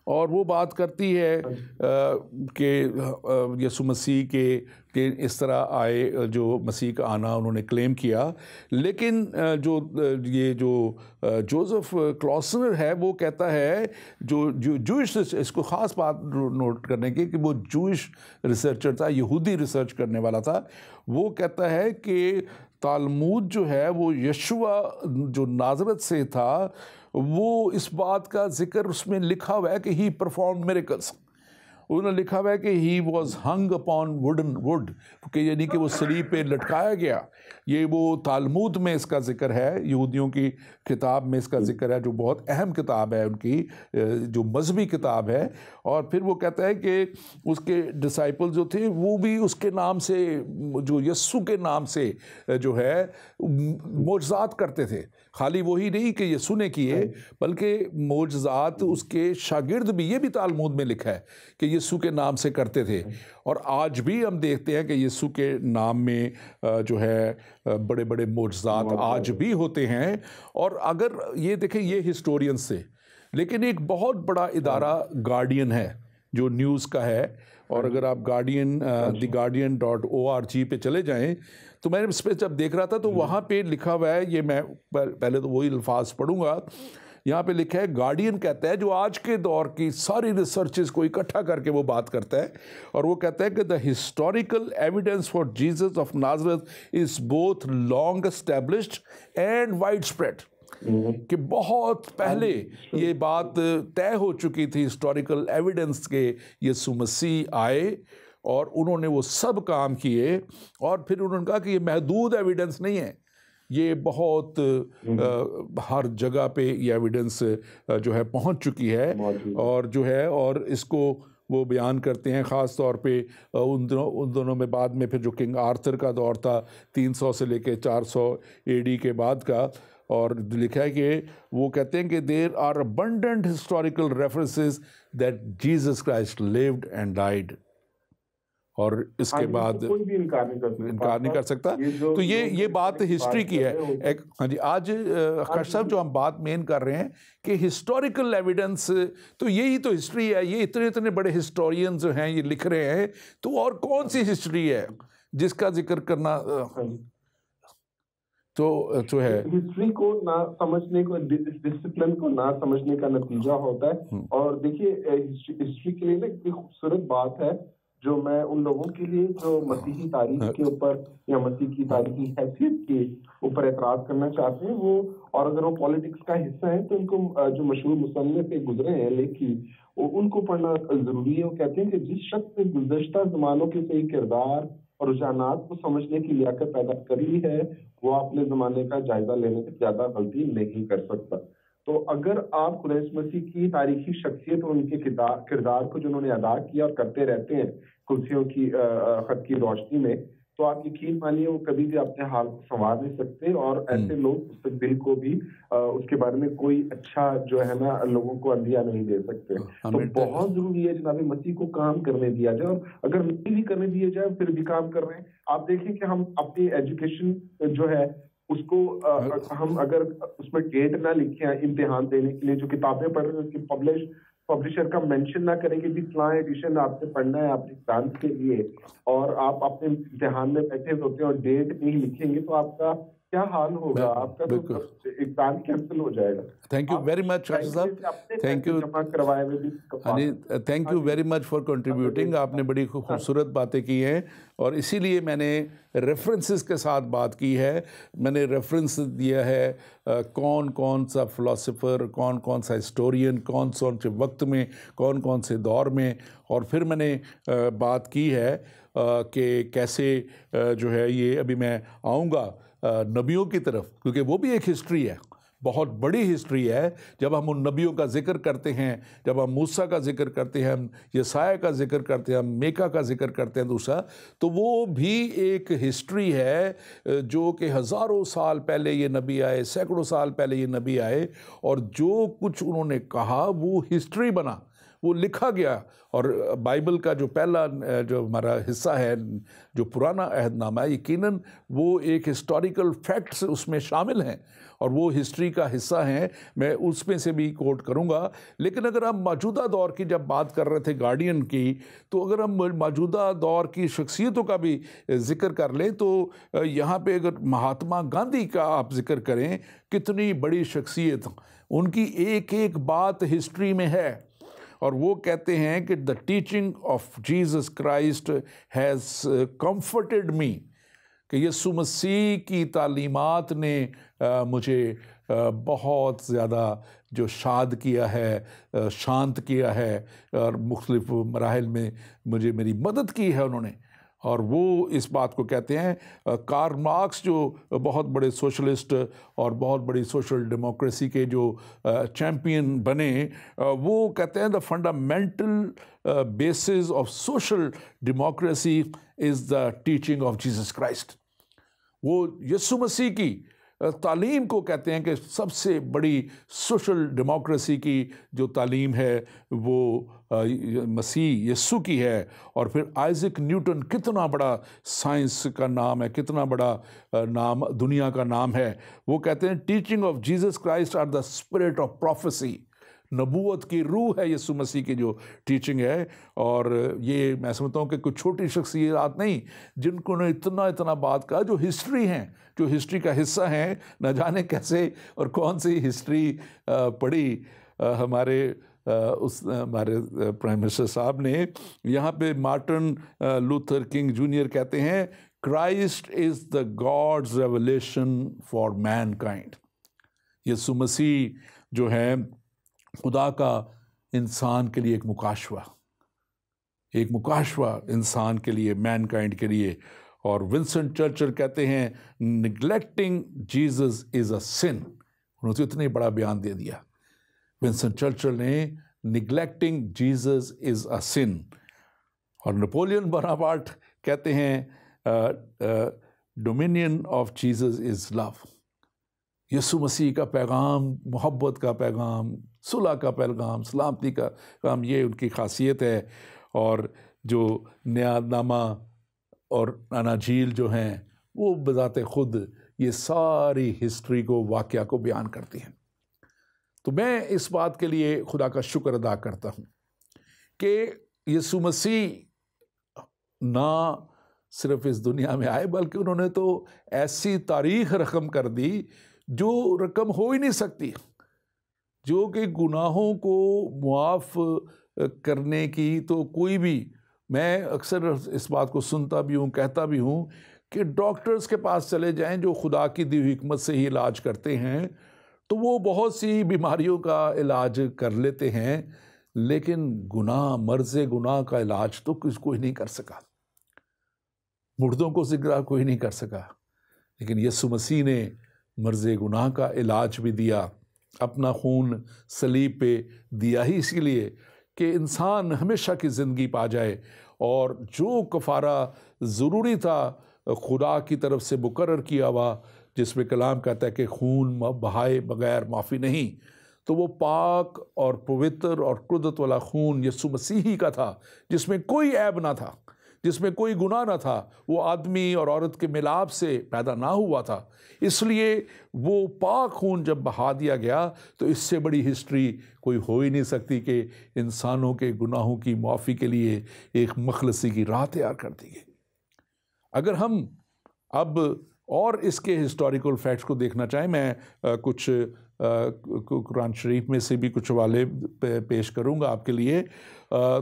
اور وہ بات کرتی ہے کہ یسوع مسیح کہ اس طرح آئے، جو مسیح کا آنا انہوں نے کلیم کیا، لیکن جو جوزف کلاسنر ہے وہ کہتا ہے، جو جوئش، اس کو خاص بات نوٹ کرنے کی کہ وہ جوئش ریسرچر تھا، یہودی ریسرچ کرنے والا تھا، وہ کہتا ہے کہ تالمود جو ہے وہ یشوع جو نازرت سے تھا، وہ اس بات کا ذکر اس میں لکھا ہوا ہے کہ ہی پرفارمڈ میریکلس، انہوں نے لکھا ہوا ہے کہ ہی واز ہنگ اپون ووڈ، کہ یعنی کہ وہ صلیب پہ لٹکایا گیا۔ یہ وہ تالمود میں اس کا ذکر ہے، یہودیوں کی کتاب میں اس کا ذکر ہے، جو بہت اہم کتاب ہے ان کی، جو مذہبی کتاب ہے۔ اور پھر وہ کہتا ہے کہ اس کے ڈسائپل جو تھے وہ بھی اس کے نام سے، جو یسوع کے نام سے جو ہے معجزات کرتے تھے، خالی وہی نہیں کہ یسوع نے کیے بلکہ معجزات اس کے شاگرد بھی، یہ بھی تالمود میں لکھا ہے کہ یسوع کے نام سے کرتے تھے۔ اور آج بھی ہم دیکھتے ہیں کہ یسوع کے نام میں جو ہے بڑے بڑے معجزات آج بھی ہوتے ہیں۔ اور اگر یہ دیکھیں، یہ ہسٹورین سے، لیکن ایک بہت بڑا ادارہ گارڈین ہے جو نیوز کا ہے، اور اگر آپ گارڈین theguardian.org پہ چلے جائیں تو میں نے اس پہ جب دیکھ رہا تھا تو وہاں پہ لکھا ہوا ہے، یہ میں پہلے تو وہی الفاظ پڑھوں گا، یہاں پہ لکھا ہے، گارڈین کہتا ہے، جو آج کے دور کی ساری ریسرچز کو اکٹھا کر کے وہ بات کرتا ہے، اور وہ کہتا ہے کہ the historical evidence for Jesus of Nazareth is both long established and widespread, کہ بہت پہلے یہ بات طے ہو چکی تھی، ہسٹوریکل ایویڈنس کے یسوع مسیح آئے اور انہوں نے وہ سب کام کیے، اور پھر انہوں نے کہا کہ یہ محدود ایویڈنس نہیں ہے، یہ بہت ہر جگہ پہ یہ ایویڈنس جو ہے پہنچ چکی ہے، اور جو ہے، اور اس کو وہ بیان کرتے ہیں خاص طور پہ ان دنوں میں، بعد میں پھر جو کنگ آرتھر کا دور تھا 300 سے لے کے 400 AD کے بعد کا، اور لکھا ہے کہ وہ کہتے ہیں کہ there are abundant historical references that Jesus Christ lived and died، اور اس کے بعد کوئی بھی انکار نہیں کر سکتا۔ تو یہ بات ہسٹری کی ہے۔ ہاں جی، آج خش صاحب جو ہم بات مین کر رہے ہیں کہ ہسٹوریکل ایویڈنس، تو یہی تو ہسٹری ہے، یہ اتنے بڑے ہسٹورین جو ہیں یہ لکھ رہے ہیں، تو اور کون سی ہسٹری ہے جس کا ذکر کرنا تو ہے؟ ہسٹری کو نہ سمجھنے کو، ڈسپلن کو نہ سمجھنے کا نتیجہ ہوتا ہے۔ اور دیکھیے، ہسٹری کے لیے نا ایک خوبصورت بات ہے جو میں ان لوگوں کے لیے جو مسیحی تاریخ کے اوپر یا مسیح کی تاریخی حیثیت کے اوپر اعتراض کرنا چاہتے ہیں، وہ، اور اگر وہ پالیٹکس کا حصہ ہیں تو ان کو جو مشہور مصنف سے گزرے ہیں لیکھی، ان کو پڑھنا ضروری ہے۔ وہ کہتے ہیں کہ جس شخص نے گزشتہ زمانوں کے صحیح کردار اور رجحانات کو سمجھنے کی لیاقت پیدا کری ہے، وہ اپنے زمانے کا جائزہ لینے سے زیادہ غلطی نہیں کر سکتا۔ تو اگر آپ خدا یسوع مسیح کی تاریخی شخصیت اور ان کے کردار کو جو انہوں نے ادا کیا اور کرتے رہتے ہیں کرسیوں کی خط کی روشنی میں، تو آپ یقین مانیے وہ کبھی بھی اپنے حال کو سنوار نہیں سکتے، اور ایسے لوگ مستقبل کو بھی اس کے بارے میں کوئی اچھا جو ہے نا لوگوں کو اندیا نہیں دے سکتے۔ تو بہت ضروری ہے جناب مسیح کو کام کرنے دیا جائے، اور اگر نہیں بھی کرنے دیا جائے پھر بھی کام کر رہے ہیں۔ آپ دیکھیں کہ ہم اپنی ایجوکیشن جو ہے اس کو ہم اگر اس میں ڈیٹ نہ لکھیں امتحان دینے کے لیے، جو کتابیں پڑھ رہے ہیں اس کی پبلشر کا مینشن نہ کریں کہ جی فلاں ایڈیشن آپ سے پڑھنا ہے اپنے ایگزام کے لیے، اور آپ اپنے امتحان میں بیٹھے ہوتے ہیں اور ڈیٹ نہیں لکھیں گے، تو آپ کا کیا حال ہوگا؟ آپ کا تو ایگزام کینسل ہو جائے گا۔ تھینک یو ویری مچ خاشد صاحب، thank you, thank you very much for contributing. آپ نے بڑی خوبصورت باتیں کی ہیں، اور اسی لیے میں نے ریفرنسز کے ساتھ بات کی ہے۔ میں نے ریفرنس دیا ہے کون سا فلاسفر، کون سا ہسٹورین، کون سے وقت میں، کون سے دور میں، اور پھر میں نے بات کی ہے کہ کیسے جو ہے یہ، ابھی میں آؤں گا نبیوں کی طرف، کیونکہ وہ بھی ایک ہسٹری ہے، بہت بڑی ہسٹری ہے۔ جب ہم ان نبیوں کا ذکر کرتے ہیں، جب ہم موسیٰ کا ذکر کرتے ہیں، ہم یسایہ کا ذکر کرتے ہیں، ہم میکا کا ذکر کرتے ہیں دوسرا، تو وہ بھی ایک ہسٹری ہے جو کہ ہزاروں سال پہلے یہ نبی آئے، سینکڑوں سال پہلے یہ نبی آئے، اور جو کچھ انہوں نے کہا وہ ہسٹری بنا، وہ لکھا گیا، اور بائبل کا جو پہلا جو ہمارا حصہ ہے جو پرانا عہد نامہ ہے، یقیناً وہ ایک ہسٹوریکل فیکٹس اس میں شامل ہیں اور وہ ہسٹری کا حصہ ہیں، میں اس میں سے بھی کوٹ کروں گا۔ لیکن اگر ہم موجودہ دور کی جب بات کر رہے تھے گارڈین کی، تو اگر ہم موجودہ دور کی شخصیتوں کا بھی ذکر کر لیں تو یہاں پہ اگر مہاتما گاندھی کا آپ ذکر کریں، کتنی بڑی شخصیت، ان کی ایک ایک بات ہسٹری میں ہے، اور وہ کہتے ہیں کہ the teaching of Jesus Christ has comforted me، کہ یسوع مسیح کی تعلیمات نے مجھے بہت زیادہ جو شاد کیا ہے، شانت کیا ہے، اور مختلف مراحل میں مجھے میری مدد کی ہے انہوں نے۔ اور وہ اس بات کو کہتے ہیں، کارل مارکس جو بہت بڑے سوشلسٹ اور بہت بڑی سوشل ڈیموکریسی کے جو چیمپئن بنے، وہ کہتے ہیں the fundamental basis of social democracy is the teaching of Jesus Christ. وہ یسوع مسیح کی تعلیم کو کہتے ہیں کہ سب سے بڑی سوشل ڈیموکریسی کی جو تعلیم ہے وہ مسیح یسوع کی ہے۔ اور پھر آئزک نیوٹن، کتنا بڑا سائنس کا نام ہے، کتنا بڑا نام دنیا کا نام ہے، وہ کہتے ہیں teaching of Jesus Christ are the spirit of prophecy, نبوت کی روح ہے یسوع مسیح کی جو ٹیچنگ ہے۔ اور یہ میں سمجھتا ہوں کہ کچھ چھوٹی شخصیات نہیں جن کو نے اتنا بات کہا، جو ہسٹری ہیں، جو ہسٹری کا حصہ ہیں، نہ جانے کیسے اور کون سی ہسٹری پڑھی ہمارے پرائم منسٹر صاحب نے۔ یہاں پہ مارٹن لوتھر کنگ جونیئر کہتے ہیں Christ is the God's revelation for mankind, یسوع مسیح جو ہے خدا کا انسان کے لیے ایک مکاشفہ انسان کے لیے، مین کائنڈ کے لیے۔ اور ونسٹن چرچل کہتے ہیں نگلیکٹنگ جیسس از اے سن، انہوں نے اتنے بڑا بیان دے دیا ونسٹن چرچل نے، نگلیکٹنگ جیسس از اے سن۔ اور نپولین بوناپارٹ کہتے ہیں ڈومینین آف جیسس از لو، یسوع مسیح کا پیغام محبت کا پیغام، صلح کا پیغام، سلامتی کا پیغام، یہ ان کی خاصیت ہے۔ اور جو نیا نامہ اور اناجیل جو ہیں وہ بذات خود یہ ساری ہسٹری کو، واقعہ کو بیان کرتی ہیں۔ تو میں اس بات کے لیے خدا کا شکر ادا کرتا ہوں کہ یسوع مسیح نہ صرف اس دنیا میں آئے بلکہ انہوں نے تو ایسی تاریخ رقم کر دی جو رقم ہو ہی نہیں سکتی، جو کہ گناہوں کو معاف کرنے کی تو کوئی بھی، میں اکثر اس بات کو سنتا بھی ہوں، کہتا بھی ہوں کہ ڈاکٹرز کے پاس چلے جائیں جو خدا کی دی ہوئی حکمت سے ہی علاج کرتے ہیں، تو وہ بہت سی بیماریوں کا علاج کر لیتے ہیں، لیکن مرض گناہ کا علاج تو کوئی نہیں کر سکا، مردوں کو ذکر کوئی نہیں کر سکا۔ لیکن یسوع مسیح نے مرض گناہ کا علاج بھی دیا، اپنا خون صلیب پہ دیا ہی اسی لیے کہ انسان ہمیشہ کی زندگی پا جائے، اور جو کفارہ ضروری تھا خدا کی طرف سے مقرر کیا ہوا، جس میں کلام کہتا ہے کہ خون بہائے بغیر معافی نہیں، تو وہ پاک اور پوتر اور قدرت والا خون یسوع مسیح ہی کا تھا، جس میں کوئی عیب نہ تھا، جس میں کوئی گناہ نہ تھا، وہ آدمی اور عورت کے ملاپ سے پیدا نہ ہوا تھا۔ اس لیے وہ پاک خون جب بہا دیا گیا تو اس سے بڑی ہسٹری کوئی ہو ہی نہیں سکتی کہ انسانوں کے گناہوں کی معافی کے لیے ایک مخلصی کی راہ تیار کر دی گئی۔ اگر ہم اب اور اس کے ہسٹوریکل فیکٹس کو دیکھنا چاہیں، میں کچھ قرآن شریف میں سے بھی کچھ حوالے پیش کروں گا آپ کے لیے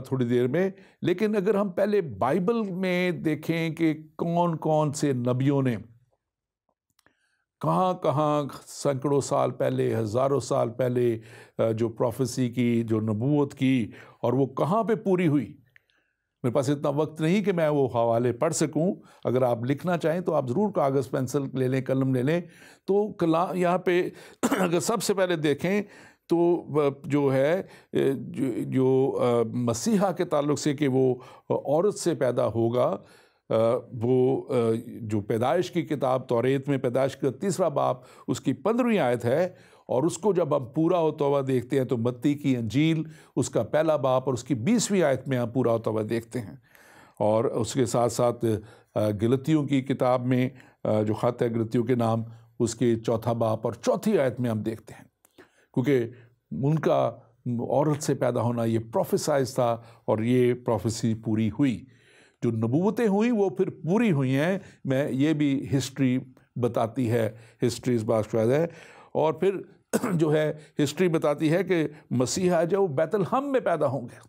تھوڑی دیر میں، لیکن اگر ہم پہلے بائبل میں دیکھیں کہ کون کون سے نبیوں نے کہاں کہاں سینکڑوں سال پہلے، ہزاروں سال پہلے جو پروفیسی کی، جو نبوت کی، اور وہ کہاں پہ پوری ہوئی۔ میرے پاس اتنا وقت نہیں کہ میں وہ حوالے پڑھ سکوں، اگر آپ لکھنا چاہیں تو آپ ضرور کاغذ پینسل لے لیں، قلم لے لیں۔ تو یہاں پہ اگر سب سے پہلے دیکھیں تو جو ہے جو مسیحا کے تعلق سے کہ وہ عورت سے پیدا ہوگا، وہ جو پیدائش کی کتاب توریت میں پیدائش کا 3 باب اس کی 15ویں آیت ہے، اور اس کو جب ہم پورا ہوتا ہوا دیکھتے ہیں تو متی کی انجیل اس کا پہلا باب اور اس کی 20ویں آیت میں ہم پورا ہوتا ہوا دیکھتے ہیں، اور اس کے ساتھ ساتھ گلتیوں کی کتاب میں جو خط ہے گلتیوں کے نام، اس کے چوتھا باب اور چوتھی آیت میں ہم دیکھتے ہیں، کیونکہ ان کا عورت سے پیدا ہونا یہ پروفیسائز تھا اور یہ پروفیسی پوری ہوئی، جو نبوتیں ہوئیں وہ پھر پوری ہوئی ہیں، میں یہ بھی ہسٹری بتاتی ہے، ہسٹری اس بات شاید ہے، اور پھر جو ہے ہسٹری بتاتی ہے کہ مسیح جو وہ بیت الحم میں پیدا ہوں گے،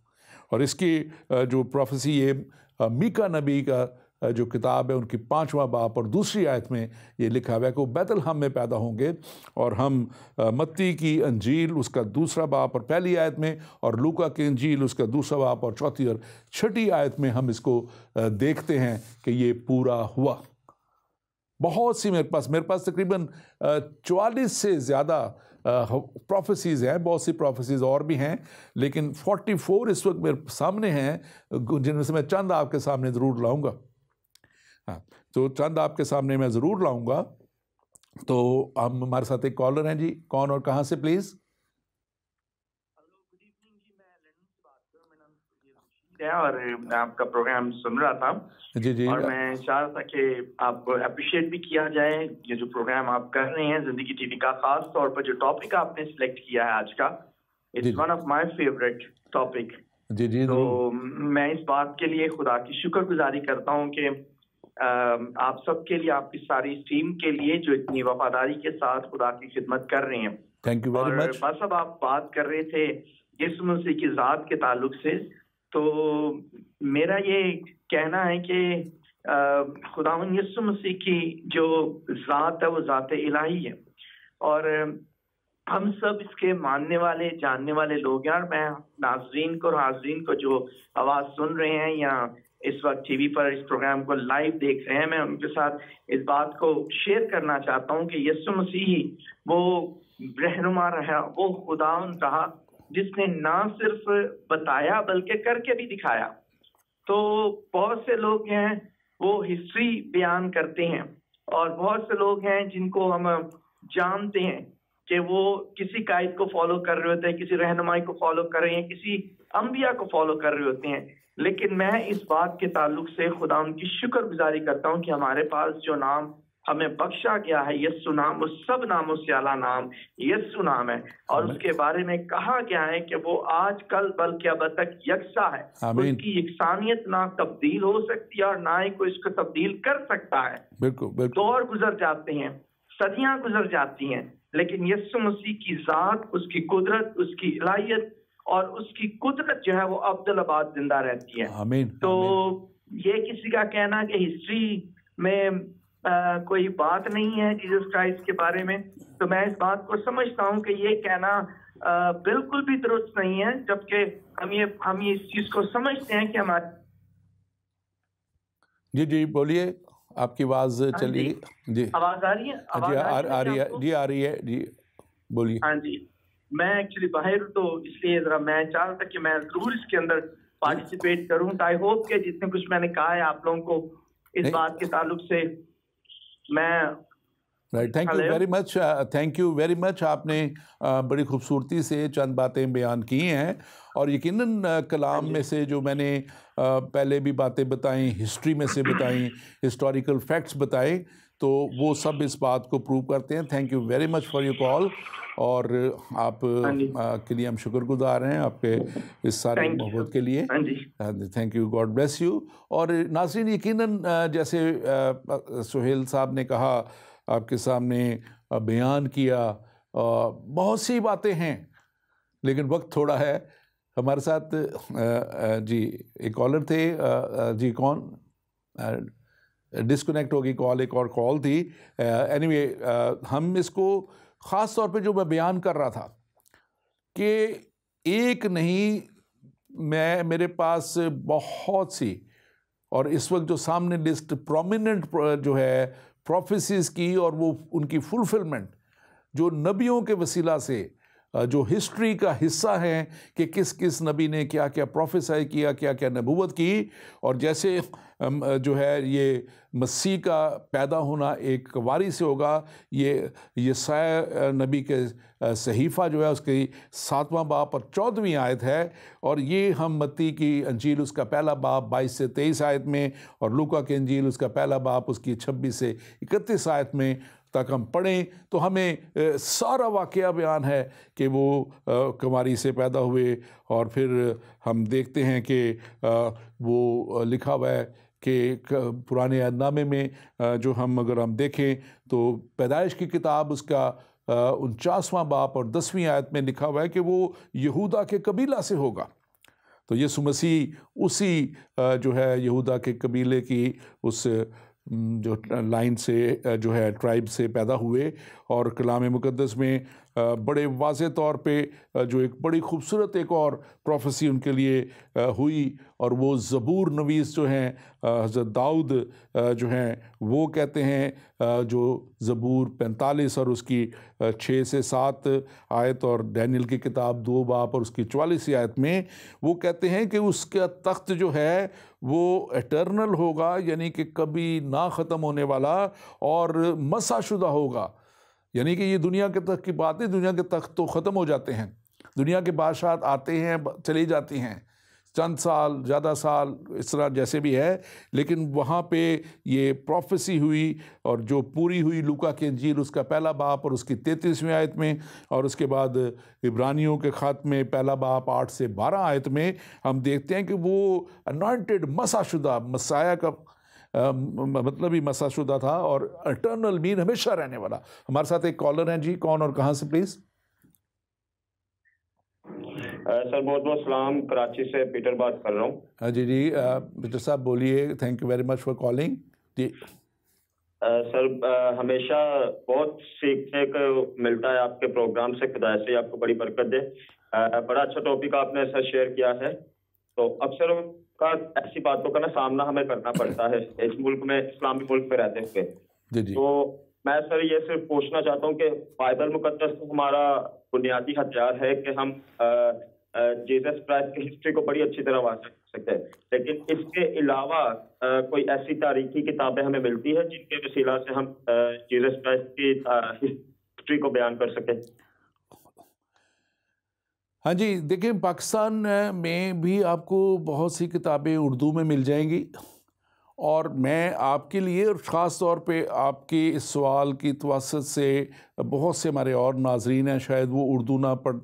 اور اس کی جو پروفیسی یہ میکا نبی کا جو کتاب ہے ان کی 5واں باب اور 2 آیت میں یہ لکھا ہوا ہے کہ وہ بیت الحم میں پیدا ہوں گے، اور ہم متی کی انجیل اس کا 2 باب اور پہلی آیت میں، اور لوکا کی انجیل اس کا 2 باب اور چوتھی اور چھٹی آیت میں ہم اس کو دیکھتے ہیں کہ یہ پورا ہوا۔ بہت سی میرے پاس تقریباً 44 سے زیادہ پروفیسیز ہیں، بہت سی پروفیسیز اور بھی ہیں، لیکن 44 اس وقت میرے سامنے ہیں، جن میں سے میں چند آپ کے سامنے ضرور لاؤں گا۔ ہاں، تو چند آپ کے سامنے میں ضرور لاؤں گا۔ تو ہمارے ساتھ ایک کالر ہیں جی، کون اور کہاں سے پلیز؟ اور میں آپ کا پروگرام سن رہا تھا جی اور میں چاہ رہا تھا کہ آپ کو اپریشیٹ بھی کیا جائے، یہ جو پروگرام آپ کر رہے ہیں زندگی ٹی وی کا، خاص طور پر جو ٹاپک آپ نے سلیکٹ کیا ہے آج کا، it's one of my favourite topic. جی تو میں اس بات کے لیے خدا کی شکر گزاری کرتا ہوں کہ آپ سب کے لیے، آپ کی ساری ٹیم کے لیے جو اتنی وفاداری کے ساتھ خدا کی خدمت کر رہے ہیں۔ تھینک یو ویری مچ۔ بس اب آپ بات کر رہے تھے یسوع مسیح کی ذات کے تعلق سے، تو میرا یہ کہنا ہے کہ خداوند یسوع مسیح کی جو ذات ہے وہ ذات الہی ہے، اور ہم سب اس کے ماننے والے جاننے والے لوگ ہیں، اور میں ناظرین کو اور حاضرین کو جو آواز سن رہے ہیں یا اس وقت ٹی وی پر اس پروگرام کو لائیو دیکھ رہے ہیں، میں ان کے ساتھ اس بات کو شیئر کرنا چاہتا ہوں کہ یسوع مسیح وہ رہنما رہا، وہ خداوند رہا جس نے نہ صرف بتایا بلکہ کر کے بھی دکھایا۔ تو بہت سے لوگ ہیں وہ ہسٹری بیان کرتے ہیں، اور بہت سے لوگ ہیں جن کو ہم جانتے ہیں کہ وہ کسی قائد کو فالو کر رہے ہوتے ہیں، کسی رہنمائی کو فالو کر رہے ہیں، کسی انبیاء کو فالو کر رہے ہوتے ہیں، لیکن میں اس بات کے تعلق سے خدا ان کی شکر گزاری کرتا ہوں کہ ہمارے پاس جو نام ہمیں بخشا گیا ہے، یسوع نام، وہ سب ناموں سے اعلیٰ نام یسوع نام ہے، اور اس کے بارے میں کہا گیا ہے کہ وہ آج کل بلکہ اب تک یکساں ہے، اس کی یکسانیت نہ تبدیل ہو سکتی ہے اور نہ ہی کوئی اس کو تبدیل کر سکتا ہے۔ بالکل دور گزر جاتے ہیں، صدیاں گزر جاتی ہیں، لیکن یسوع مسیح کی ذات، اس کی قدرت، اس کی الہیت اور اس کی قدرت جو ہے وہ ابدالآباد زندہ رہتی ہے۔ آمین۔ تو یہ کسی کا کہنا کہ ہسٹری میں کوئی بات نہیں ہے جیسس کرائسٹ کے بارے میں، تو میں اس بات کو سمجھتا ہوں کہ یہ کہنا بالکل بھی درست نہیں ہے، جبکہ ہم یہ اس چیز کو سمجھتے ہیں کہ ہمارے جی بولیے، آپ کی آواز چلی گئی۔ جی آواز آ رہی ہے؟ آ رہی ہے جی بولیے۔ ہاں جی، میں ایکچولی باہر ہوں، تو اس لیے ذرا میں چاہ رہا تھا کہ میں ضرور اس کے اندر پارٹیسپیٹ کروں۔ آئی ہوپ کہ جتنے کچھ میں نے کہا ہے آپ لوگوں کو اس بات کے تعلق سے میں تھینک یو ویری مچ۔ آپ نے بڑی خوبصورتی سے چند باتیں بیان کی ہیں، اور یقیناً کلام میں سے جو میں نے پہلے بھی باتیں بتائیں، ہسٹری میں سے بتائیں، ہسٹوریکل فیکٹس بتائے، تو وہ سب اس بات کو پروو کرتے ہیں۔ Thank you very much for your call, اور آپ کے لیے ہم شکر گزار ہیں آپ کے اس سارے محبت کے لیے۔ Thank you, God bless you. اور ناظرین، یقیناً جیسے سہیل صاحب نے کہا، آپ کے سامنے بیان کیا، بہت سی باتیں ہیں لیکن وقت تھوڑا ہے ہمارے ساتھ۔ جی ایک کالر تھے، جی کون؟ ڈسکنیکٹ ہوگی کال، ایک اور کال تھی۔ اینی وے، ہم اس کو خاص طور پہ جو میں بیان کر رہا تھا کہ ایک نہیں، میرے پاس بہت سی، اور اس وقت جو سامنے لسٹ پرومیننٹ جو ہے پروفیسیز کی، اور وہ ان کی فلفلمنٹ جو نبیوں کے وسیلہ سے جو ہسٹری کا حصہ ہیں کہ کس کس نبی نے کیا کیا پروفیسائی کیا، کیا کیا نبوت کی، اور جیسے جو ہے یہ مسیح کا پیدا ہونا ایک واری سے ہوگا، یہ یسایا نبی کے صحیفہ جو ہے اس کی 7واں باب اور 14ویں آیت ہے، اور یہ ہم متی کی انجیل اس کا پہلا باب 22 سے 23 آیت میں، اور لوکا کی انجیل اس کا پہلا باب اس کی 26 سے 31 آیت میں تک ہم پڑھیں تو ہمیں سارا واقعہ بیان ہے کہ وہ کنواری سے پیدا ہوئے، اور پھر ہم دیکھتے ہیں کہ وہ لکھا ہوا ہے کہ پرانے عہد نامے میں جو اگر ہم دیکھیں تو پیدائش کی کتاب اس کا 49واں باب اور 10ویں آیت میں لکھا ہوا ہے کہ وہ یہودا کے قبیلہ سے ہوگا۔ تو یسوع مسیح اسی جو ہے یہودا کے قبیلے کی اس جو لائن سے جو ہے ٹرائب سے پیدا ہوئے، اور کلام مقدس میں بڑے واضح طور پہ جو ایک بڑی خوبصورت ایک اور پروفیسی ان کے لیے ہوئی، اور وہ زبور نویس جو ہیں حضرت داؤد جو ہیں وہ کہتے ہیں، جو زبور 45 اور اس کی 6 سے 7 آیت، اور ڈینیل کی کتاب 2 باب اور اس کی 44 آیت میں وہ کہتے ہیں کہ اس کا تخت جو ہے وہ ایٹرنل ہوگا، یعنی کہ کبھی نہ ختم ہونے والا اور مسح شدہ ہوگا، یعنی کہ یہ دنیا کے تخت کی بات ہے، دنیا کے تخت تو ختم ہو جاتے ہیں، دنیا کے بادشاہت آتے ہیں چلی جاتی ہیں، چند سال زیادہ سال اس طرح جیسے بھی ہے، لیکن وہاں پہ یہ پروفیسی ہوئی اور جو پوری ہوئی لوکا کی انجیل اس کا پہلا باب اور اس کی 33ویں آیت میں، اور اس کے بعد عبرانیوں کے خط میں پہلا باب 8 سے 12 آیت میں ہم دیکھتے ہیں کہ وہ انوائنٹڈ مسح شدہ مسیح کا مطلب ہی مسح شدہ تھا، اور اٹرنل مین ہمیشہ رہنے والا۔ ہمارے ساتھ ایک کالر ہیں، جی کون اور کہاں سے پلیز؟ سر بہت بہت سلام، کراچی سے پیٹر بات کر رہا ہوں۔ جی پیٹر صاحب بولیے، thank you very much for calling. جی سر ہمیشہ بہت سیکھنے کو ملتا ہے آپ کے پروگرام سے، خدا سے آپ کو بڑی برکت دے۔ بڑا اچھا ٹاپک آپ نے سر شیئر کیا ہے۔ تو اکثر کا ایسی باتوں کا سامنا ہمیں کرنا پڑتا ہے اس ملک میں، اسلامی ملک میں رہتے ہوئے۔ تو میں سر یہ صرف پوچھنا چاہتا ہوں کہ بائبل مقدس ہمارا بنیادی ہتھیار ہے کہ ہم جیسس کرائسٹ کی ہسٹری کو بڑی اچھی طرح واضح کر سکتے ہیں، لیکن اس کے علاوہ کوئی ایسی تاریخی کتابیں ہمیں ملتی ہے جن کے وسیلہ سے ہم جیسس کرائسٹ کی ہسٹری کو بیان کر سکیں؟ ہاں جی، دیکھیں پاکستان میں بھی آپ کو بہت سی کتابیں اردو میں مل جائیں گی، اور میں آپ کے لیے اور خاص طور پہ آپ کے اس سوال کی توسط سے بہت سے ہمارے اور ناظرین ہیں شاید وہ اردو نہ پڑھ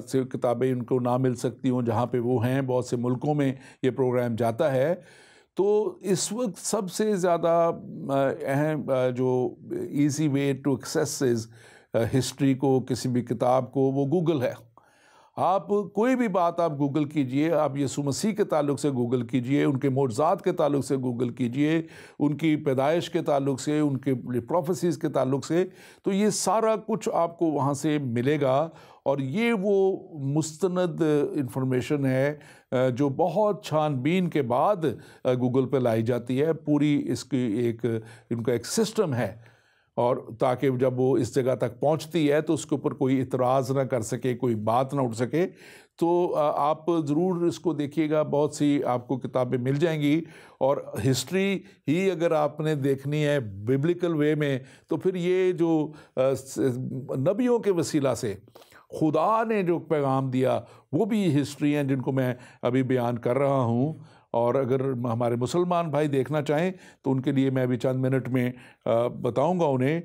سے کتابیں ان کو نہ مل سکتی ہوں جہاں پہ وہ ہیں، بہت سے ملکوں میں یہ پروگرام جاتا ہے۔ تو اس وقت سب سے زیادہ اہم جو easy way to access history کو، کسی بھی کتاب کو، وہ گوگل ہے۔ آپ کوئی بھی بات آپ گوگل کیجئے، آپ یسوع مسیح کے تعلق سے گوگل کیجئے، ان کے معجزات کے تعلق سے گوگل کیجئے، ان کی پیدائش کے تعلق سے، ان کے پروفیسیز کے تعلق سے، تو یہ سارا کچھ آپ کو وہاں سے ملے گا، اور یہ وہ مستند انفارمیشن ہے جو بہت چھان بین کے بعد گوگل پہ لائی جاتی ہے۔ پوری اس کی ان کا ایک سسٹم ہے، اور تاکہ جب وہ اس جگہ تک پہنچتی ہے تو اس کے اوپر کوئی اعتراض نہ کر سکے، کوئی بات نہ اٹھ سکے۔ تو آپ ضرور اس کو دیکھیے گا، بہت سی آپ کو کتابیں مل جائیں گی، اور ہسٹری ہی اگر آپ نے دیکھنی ہے ببلیکل وے میں تو پھر یہ جو نبیوں کے وسیلہ سے خدا نے جو پیغام دیا وہ بھی ہسٹری ہیں جن کو میں ابھی بیان کر رہا ہوں۔ اور اگر ہمارے مسلمان بھائی دیکھنا چاہیں تو ان کے لیے میں ابھی چند منٹ میں بتاؤں گا انہیں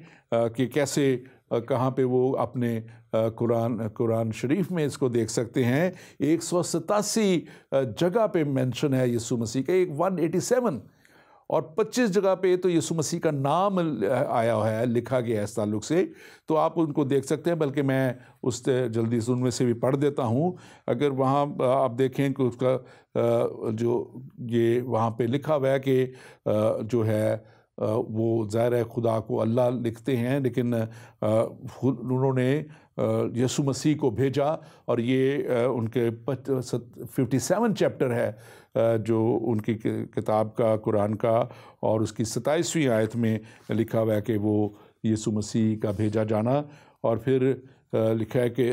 کہ کیسے کہاں پہ وہ اپنے قرآن شریف میں اس کو دیکھ سکتے ہیں۔ 187 جگہ پہ مینشن ہے یسوع مسیح کا، 187، اور 25 جگہ پہ تو یسوع مسیح کا نام آیا ہے، لکھا گیا ہے اس تعلق سے، تو آپ ان کو دیکھ سکتے ہیں۔ بلکہ میں اس جلدی سے ان میں سے بھی پڑھ دیتا ہوں۔ اگر وہاں آپ دیکھیں کہ اس کا جو یہ وہاں پہ لکھا ہوا ہے کہ جو ہے وہ ظاہر ہے خدا کو اللہ لکھتے ہیں، لیکن انہوں نے یسوع مسیح کو بھیجا، اور یہ ان کے 57 چیپٹر ہے جو ان کی کتاب کا، قرآن کا، اور اس کی 27ویں آیت میں لکھا ہوا ہے کہ وہ یسوع مسیح کا بھیجا جانا۔ اور پھر لکھا ہے کہ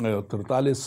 43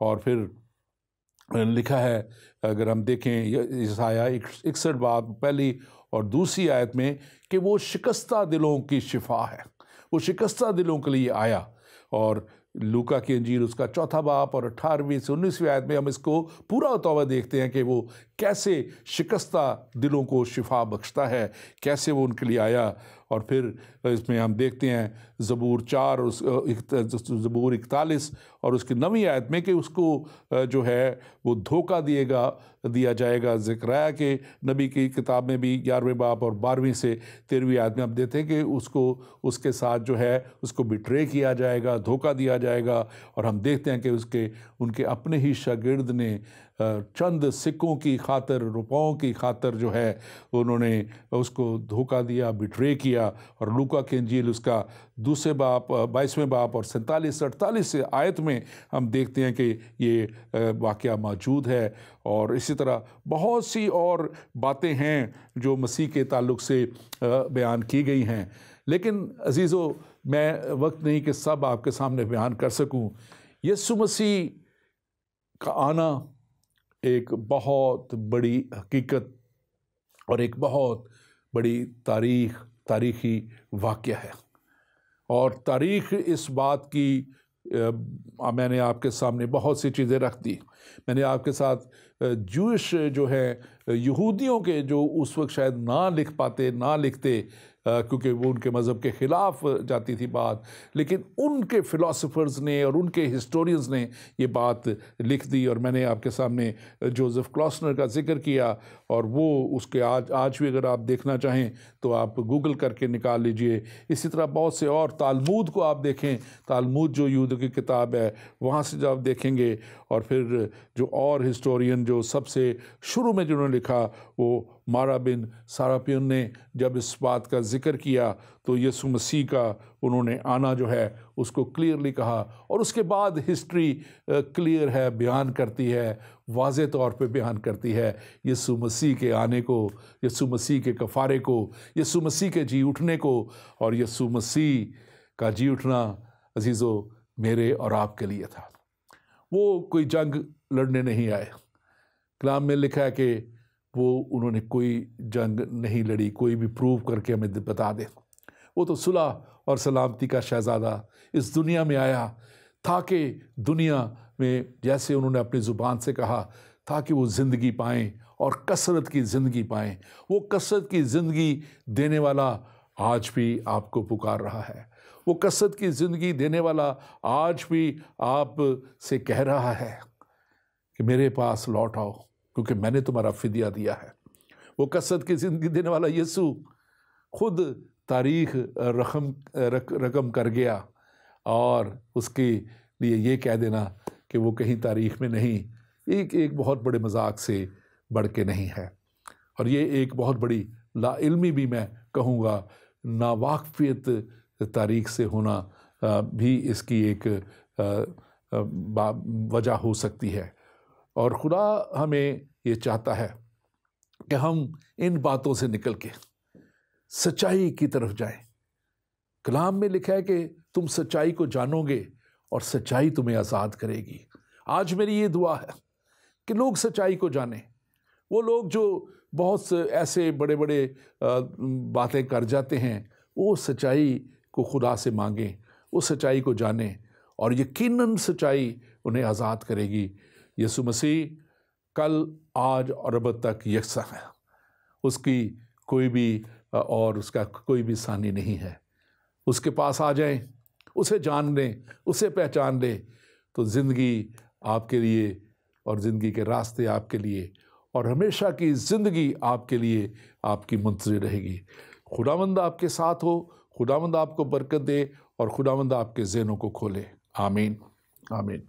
اور پھر لکھا ہے اگر ہم دیکھیں یسایہ 61 باب پہلی اور دوسری آیت میں کہ وہ شکستہ دلوں کی شفا ہے، وہ شکستہ دلوں کے لیے آیا۔ اور لوکا کی انجیل اس کا 4 باب اور 18ویں سے 19ویں آیت میں ہم اس کو پورا ہوتا ہوا دیکھتے ہیں کہ وہ کیسے شکستہ دلوں کو شفا بخشتا ہے، کیسے وہ ان کے لیے آیا۔ اور پھر اس میں ہم دیکھتے ہیں زبور 4 زبور 41 اور اس کی 9ویں آیت میں کہ اس کو جو ہے وہ دھوکہ دیا جائے گا۔ زکریا کے نبی کی کتاب میں بھی 11ویں باب اور 12ویں سے 13ویں آیت میں ہم دیکھتے ہیں کہ اس کے ساتھ جو ہے اس کو بٹرے کیا جائے گا، دھوکہ دیا جائے گا۔ اور ہم دیکھتے ہیں کہ ان کے اپنے ہی شاگرد نے چند سکوں کی خاطر، روپوں کی خاطر جو ہے انہوں نے اس کو دھوکہ دیا، بٹرے کیا۔ اور لوکا کی انجیل اس کا 2 باب 22ویں باب اور 47-48 آیت میں ہم دیکھتے ہیں کہ یہ واقعہ موجود ہے۔ اور اسی طرح بہت سی اور باتیں ہیں جو مسیح کے تعلق سے بیان کی گئی ہیں، لیکن عزیزو میں وقت نہیں کہ سب آپ کے سامنے بیان کر سکوں۔ یسوع مسیح کا آنا ایک بہت بڑی حقیقت اور ایک بہت بڑی تاریخی واقعہ ہے، اور تاریخ اس بات کی میں نے آپ کے سامنے بہت سی چیزیں رکھ دی۔ میں نے آپ کے ساتھ جوش جو ہے یہودیوں کے جو اس وقت شاید نہ لکھتے کیونکہ وہ ان کے مذہب کے خلاف جاتی تھی بات، لیکن ان کے فلاسفرز نے اور ان کے ہسٹورینز نے یہ بات لکھ دی۔ اور میں نے آپ کے سامنے جوزف کلاسنر کا ذکر کیا، اور وہ اس کے آج بھی اگر آپ دیکھنا چاہیں تو آپ گوگل کر کے نکال لیجئے۔ اسی طرح بہت سے اور تالمود کو آپ دیکھیں، تالمود جو یہودیوں کی کتاب ہے وہاں سے جو آپ دیکھیں گے، اور پھر جو اور ہسٹورین جو سب سے شروع میں جنہوں نے لکھا وہ مارا بن ساراپیون نے جب اس بات کا ذکر کیا تو یسوع مسیح کا انہوں نے آنا جو ہے اس کو کلیئرلی کہا، اور اس کے بعد ہسٹری کلیئر ہے، بیان کرتی ہے، واضح طور پہ بیان کرتی ہے یسوع مسیح کے آنے کو، یسوع مسیح کے کفارے کو، یسوع مسیح کے جی اٹھنے کو۔ اور یسوع مسیح کا جی اٹھنا عزیزو میرے اور آپ کے لیے تھا، وہ کوئی جنگ لڑنے نہیں آئے۔ کلام میں لکھا ہے کہ وہ انہوں نے کوئی جنگ نہیں لڑی، کوئی بھی پروو کر کے ہمیں بتا دے۔ وہ تو صلح اور سلامتی کا شہزادہ اس دنیا میں آیا تاکہ دنیا میں جیسے انہوں نے اپنی زبان سے کہا تاکہ وہ زندگی پائیں اور کثرت کی زندگی پائیں۔ وہ کثرت کی زندگی دینے والا آج بھی آپ کو پکار رہا ہے، وہ کثرت کی زندگی دینے والا آج بھی آپ سے کہہ رہا ہے کہ میرے پاس لوٹ آؤ کیونکہ میں نے تمہارا فدیہ دیا ہے۔ وہ کثرت کی زندگی دینے والا یسوع خود تاریخ رقم کر گیا، اور اس کے لیے یہ کہہ دینا کہ وہ کہیں تاریخ میں نہیں، ایک بہت بڑے مذاق سے بڑھ کے نہیں ہے۔ اور یہ ایک بہت بڑی لا علمی بھی میں کہوں گا، ناواقفیت تاریخ سے ہونا بھی اس کی ایک وجہ ہو سکتی ہے۔ اور خدا ہمیں یہ چاہتا ہے کہ ہم ان باتوں سے نکل کے سچائی کی طرف جائیں۔ کلام میں لکھا ہے کہ تم سچائی کو جانو گے اور سچائی تمہیں آزاد کرے گی۔ آج میری یہ دعا ہے کہ لوگ سچائی کو جانیں، وہ لوگ جو بہت سے ایسے بڑے بڑے باتیں کر جاتے ہیں وہ سچائی کو خدا سے مانگیں، وہ سچائی کو جانیں، اور یقیناً سچائی انہیں آزاد کرے گی۔ یسوع مسیح کل آج اور ابد تک یکساں ہے، اس کی کوئی بھی اور اس کا کوئی بھی ثانی نہیں ہے۔ اس کے پاس آ جائیں، اسے جان لیں، اسے پہچان لیں، تو زندگی آپ کے لیے اور زندگی کے راستے آپ کے لیے اور ہمیشہ کی زندگی آپ کے لیے آپ کی منتظر رہے گی۔ خداوند آپ کے ساتھ ہو، خداوند آپ کو برکت دے، اور خداوند آپ کے ذہنوں کو کھولے۔ آمین آمین۔